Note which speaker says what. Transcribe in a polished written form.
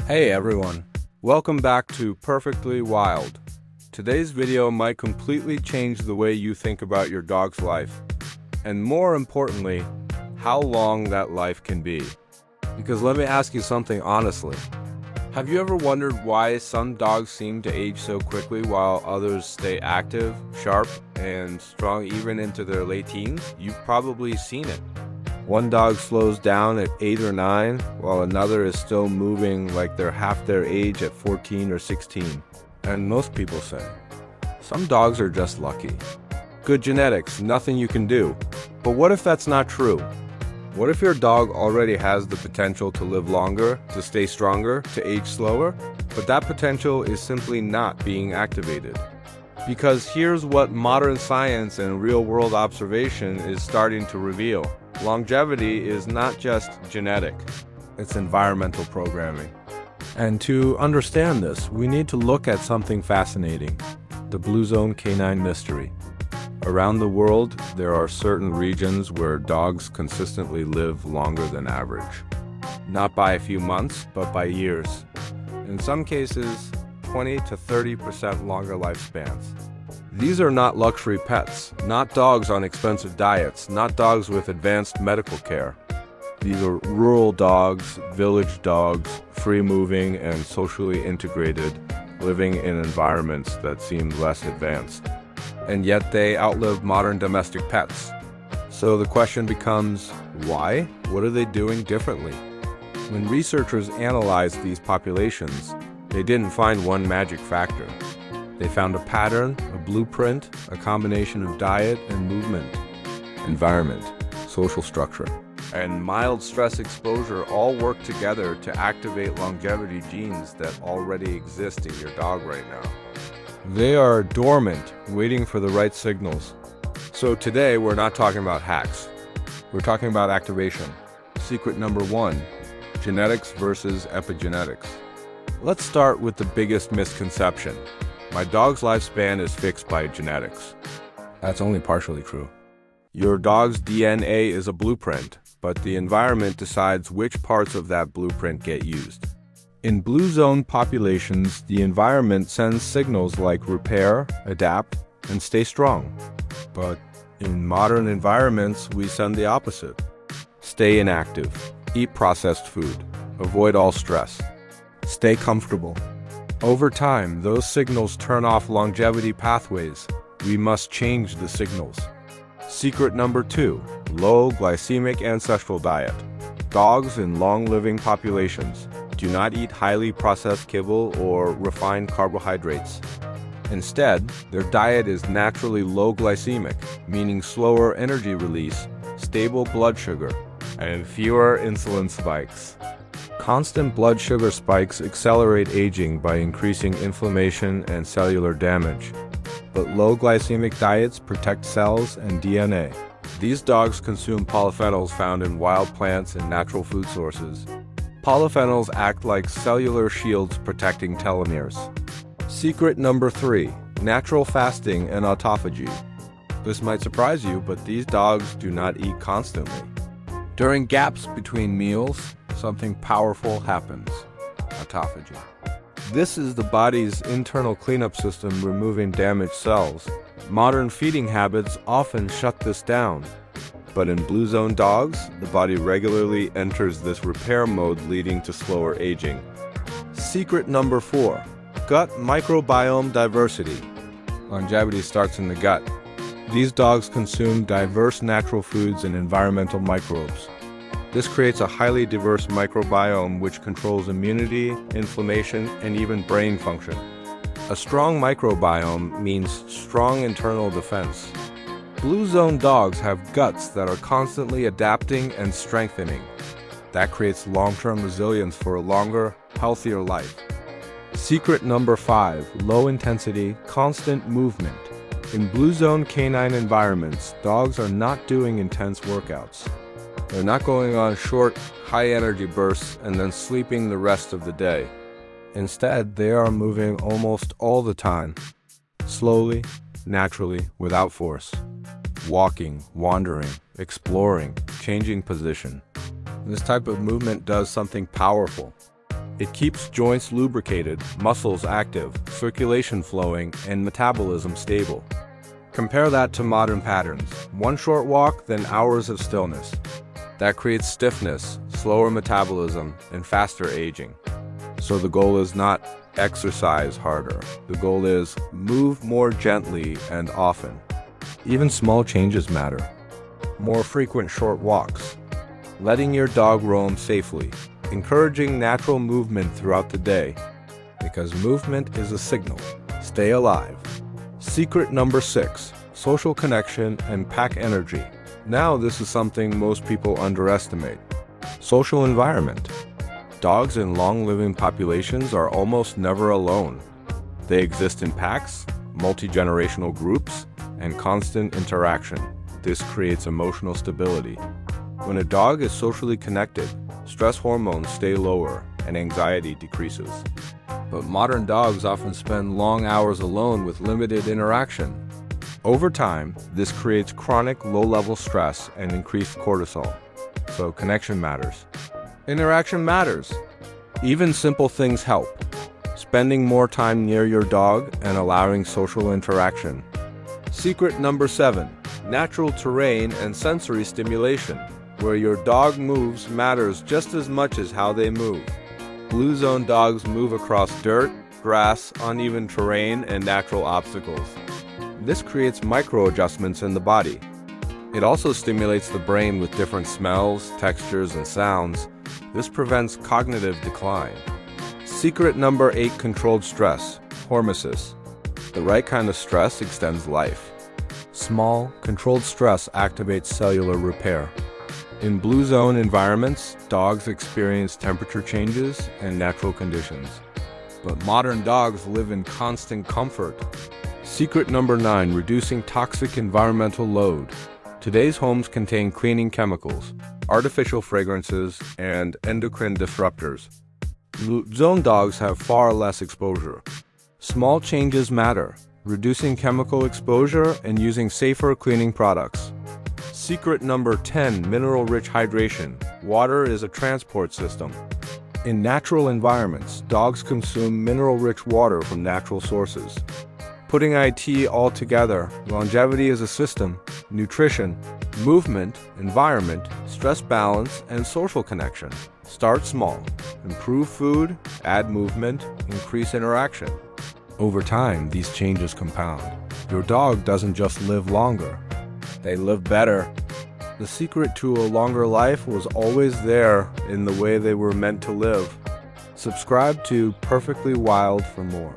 Speaker 1: Hey everyone, welcome back to Perfectly Wild. Today's video might completely change the way you think about your dog's life, and more importantly, how long that life can be. Because let me ask you something honestly. Have you ever wondered why some dogs seem to age so quickly while others stay active, sharp, and strong even into their late teens? You've probably seen it. One dog slows down at 8 or 9, while another is still moving like they're half their age at 14 or 16. And most people say, some dogs are just lucky. Good genetics, nothing you can do. But what if that's not true? What if your dog already has the potential to live longer, to stay stronger, to age slower, but that potential is simply not being activated? Because here's what modern science and real-world observation is starting to reveal. Longevity is not just genetic, it's environmental programming. And to understand this, we need to look at something fascinating, the blue zone canine mystery. Around the world, there are certain regions where dogs consistently live longer than average. Not by a few months, but by years. In some cases, 20 to 30% longer lifespans. These are not luxury pets, not dogs on expensive diets, not dogs with advanced medical care. These are rural dogs, village dogs, free-moving and socially integrated, living in environments that seem less advanced. And yet they outlive modern domestic pets. So the question becomes, why? What are they doing differently? When researchers analyzed these populations, they didn't find one magic factor. They found a pattern, a blueprint, a combination of diet and movement, environment, social structure, and mild stress exposure all work together to activate longevity genes that already exist in your dog right now. They are dormant, waiting for the right signals. So today we're not talking about hacks. We're talking about activation. Secret number 1, genetics versus epigenetics. Let's start with the biggest misconception. My dog's lifespan is fixed by genetics. That's only partially true. Your dog's DNA is a blueprint, but the environment decides which parts of that blueprint get used. In blue zone populations, the environment sends signals like repair, adapt, and stay strong. But in modern environments, we send the opposite. Stay inactive, eat processed food, avoid all stress, stay comfortable. Over time, those signals turn off longevity pathways. We must change the signals. Secret number 2, low-glycemic ancestral diet. Dogs in long-living populations do not eat highly processed kibble or refined carbohydrates. Instead, their diet is naturally low-glycemic, meaning slower energy release, stable blood sugar, and fewer insulin spikes. Constant blood sugar spikes accelerate aging by increasing inflammation and cellular damage. But low-glycemic diets protect cells and DNA. These dogs consume polyphenols found in wild plants and natural food sources. Polyphenols act like cellular shields protecting telomeres. Secret number 3, natural fasting and autophagy. This might surprise you, but these dogs do not eat constantly. During gaps between meals, something powerful happens, autophagy. This is the body's internal cleanup system removing damaged cells. Modern feeding habits often shut this down. But in blue zone dogs, the body regularly enters this repair mode, leading to slower aging. Secret number 4, gut microbiome diversity. Longevity starts in the gut. These dogs consume diverse natural foods and environmental microbes. This creates a highly diverse microbiome which controls immunity, inflammation, and even brain function. A strong microbiome means strong internal defense. Blue zone dogs have guts that are constantly adapting and strengthening. That creates long-term resilience for a longer, healthier life. Secret number 5, low-intensity, constant movement. In blue zone canine environments, dogs are not doing intense workouts. They're not going on short, high-energy bursts and then sleeping the rest of the day. Instead, they are moving almost all the time, slowly, naturally, without force. Walking, wandering, exploring, changing position. This type of movement does something powerful. It keeps joints lubricated, muscles active, circulation flowing, and metabolism stable. Compare that to modern patterns. One short walk, then hours of stillness. That creates stiffness, slower metabolism, and faster aging. So the goal is not exercise harder. The goal is move more gently and often. Even small changes matter. More frequent short walks. Letting your dog roam safely. Encouraging natural movement throughout the day. Because movement is a signal. Stay alive. Secret number 6. Social connection and pack energy. Now this is something most people underestimate. Social environment. Dogs in long-living populations are almost never alone. They exist in packs, multi-generational groups, and constant interaction. This creates emotional stability. When a dog is socially connected, stress hormones stay lower and anxiety decreases. But modern dogs often spend long hours alone with limited interaction. Over time, this creates chronic low-level stress and increased cortisol. So connection matters. Interaction matters. Even simple things help. Spending more time near your dog and allowing social interaction. Secret number 7. Natural terrain and sensory stimulation. Where your dog moves matters just as much as how they move. Blue zone dogs move across dirt, grass, uneven terrain, and natural obstacles. This creates micro-adjustments in the body. It also stimulates the brain with different smells, textures, and sounds. This prevents cognitive decline. Secret number 8. Controlled stress. Hormesis. The right kind of stress extends life. Small, controlled stress activates cellular repair. In blue zone environments, dogs experience temperature changes and natural conditions. But modern dogs live in constant comfort. Secret number 9. Reducing toxic environmental load. Today's homes contain cleaning chemicals, artificial fragrances, and endocrine disruptors. Blue zone dogs have far less exposure. Small changes matter. Reducing chemical exposure and using safer cleaning products. Secret number 10. Mineral-rich hydration. Water is a transport system. In natural environments, dogs consume mineral-rich water from natural sources. Putting IT all together, longevity is a system, nutrition, movement, environment, stress balance, and social connection. Start small. Improve food, add movement, increase interaction. Over time, these changes compound. Your dog doesn't just live longer. They live better. The secret to a longer life was always there in the way they were meant to live. Subscribe to Perfectly Wild for more.